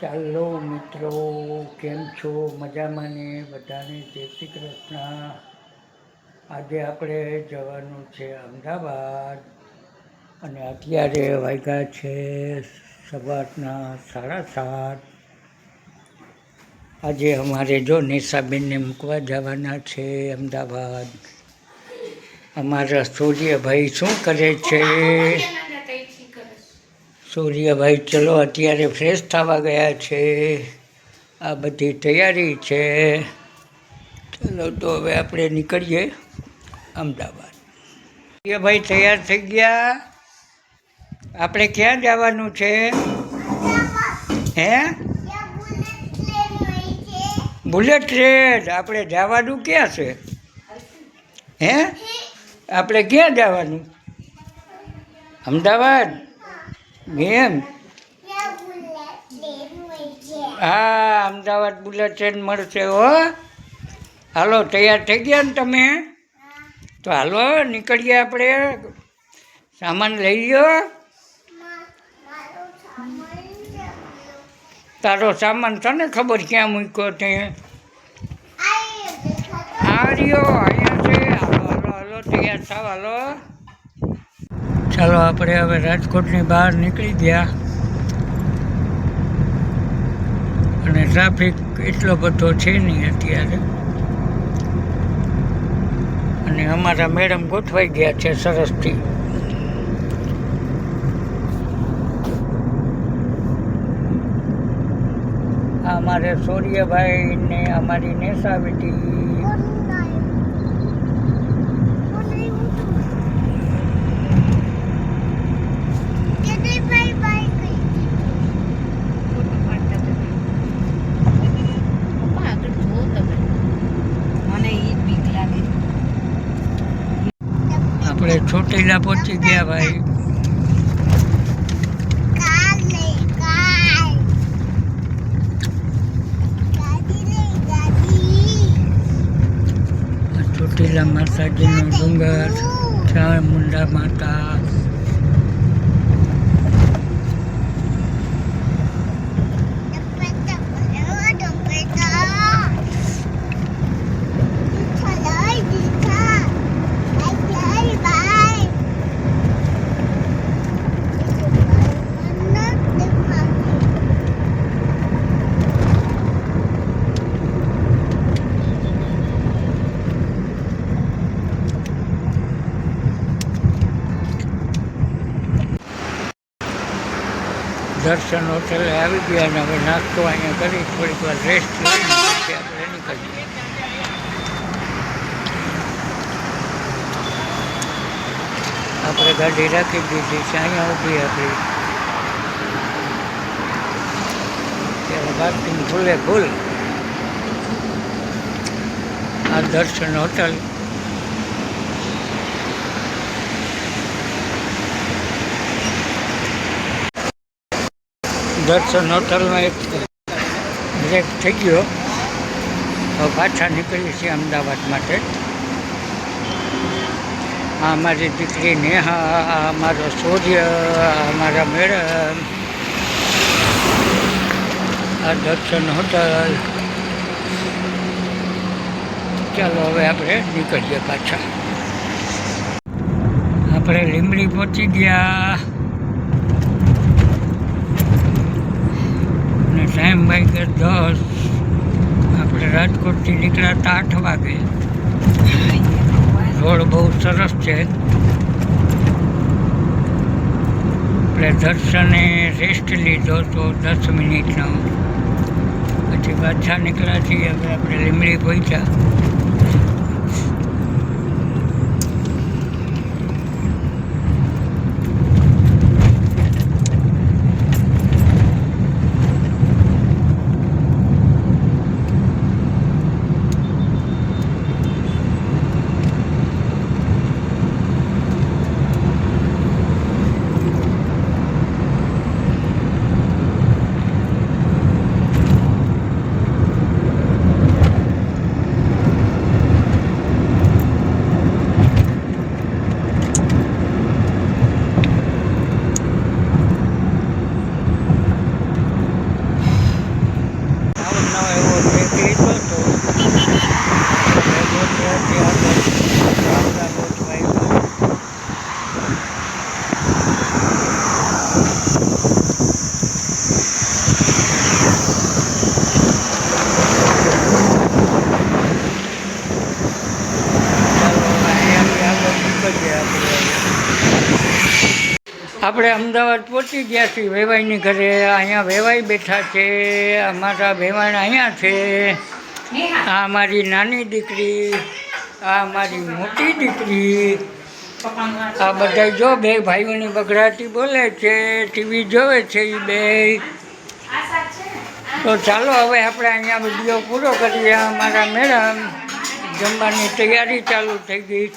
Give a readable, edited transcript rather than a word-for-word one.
ચાલો મિત્રો, કેમ છો? મજામાં ને? બધાને જય શ્રી કૃષ્ણ. આજે આપણે જવાનું છે અમદાવાદ અને અત્યારે વાગ્યા છે સવારના 7:30. આજે અમારે જો નિશાબેનને મૂકવા જવાના છે અમદાવાદ. અમારા સૂર્યભાઈ શું કરે છે? સૂર્યભાઈ ચલો અત્યારે ફ્રેશ થવા ગયા છે. આ બધી તૈયારી છે. ચલો તો હવે આપણે નીકળીએ અમદાવાદ. સૂર્યભાઈ તૈયાર થઈ ગયા. આપણે ક્યાં જવાનું છે? હે? Bullet train. આપણે જવાનું ક્યાં છે? હે? આપણે ક્યાં જવાનું? અમદાવાદ. એમ? હા, અમદાવાદ બુલેટ ટ્રેન મળશે હો. હાલો, તૈયાર થઈ ગયા ને તમે? તો હાલો નીકળીએ આપણે. સામાન લઈ લ્યો. તારો સામાન તને ખબર ક્યાં મૂક્યો તે? આ રહ્યો અહીંયા છે. હાલો હાલો હાલો, તૈયાર થાવ હાલો. ચાલો આપણે હવે રાજકોટની બહાર નીકળી ગયા અને ટ્રાફિક એટલો બધો છે નહીં અત્યારે. અને અમારા મેડમ ગોઠવાઈ ગયા છે સરસથી. અમારે સૂર્યભાઈ ને અમારી નેસા બેટી. આપણે ચોટીલા પહોંચી ગયા ભાઈ. ચોટીલા માતાજીનો ડુંગર, ચામુંડા માતા. દર્શન હોટલે આવી ગયા અને હવે નાસ્તો અહીંયા કરી થોડીક વાર રેસ્ટ લઈને પછી આપણે નીકળીએ. આપણે ગાડી રાખી દીધી છે અહીંયા ઊભી આપણી. ત્યારે પાર્કિંગ ખુલે ખુલ. આ દર્શન હોટલ. દર્શન હોટલમાં એક બ્રેક થઈ ગયો. હવે પાછા નીકળીએ છીએ અમદાવાદ માટે. આ અમારી દીકરી નેહા, આ અમારો સૂર્ય, અમારા મેડમ. આ દર્શન હોટલ. ચાલો હવે આપણે નીકળીએ પાછા. આપણે લીંબડી પહોંચી ગયા. ટાઈમ વાગ્યા 10. આપણે રાજકોટથી નીકળ્યા હતા 8 વાગે. રોડ બહુ સરસ છે. આપણે દર્શને રેસ્ટ લીધો તો 10 મિનિટનો. પછી પાછા નીકળ્યા છીએ. હવે આપણે લીંબડી પહોંચ્યા. કહેતો હતો ભેગો થયો ત્યાં ગામડા ગોઠવાય. આપણે અમદાવાદ પહોંચી ગયા છીએ વેવાઈની ઘરે. અહીંયા વેવાઈ બેઠા છે. અમારા વેવાણ અહીંયા છે. આ મારી નાની દીકરી, આ મારી મોટી દીકરી, આ બધા જો બે ભાઈઓની બગડાટી બોલે છે, ટીવી જોવે છે એ બે. તો ચાલો હવે આપણે અહીંયા વિડીયો પૂરો કરીએ. અમારા મેડમ જમવાની તૈયારી ચાલુ થઈ ગઈ.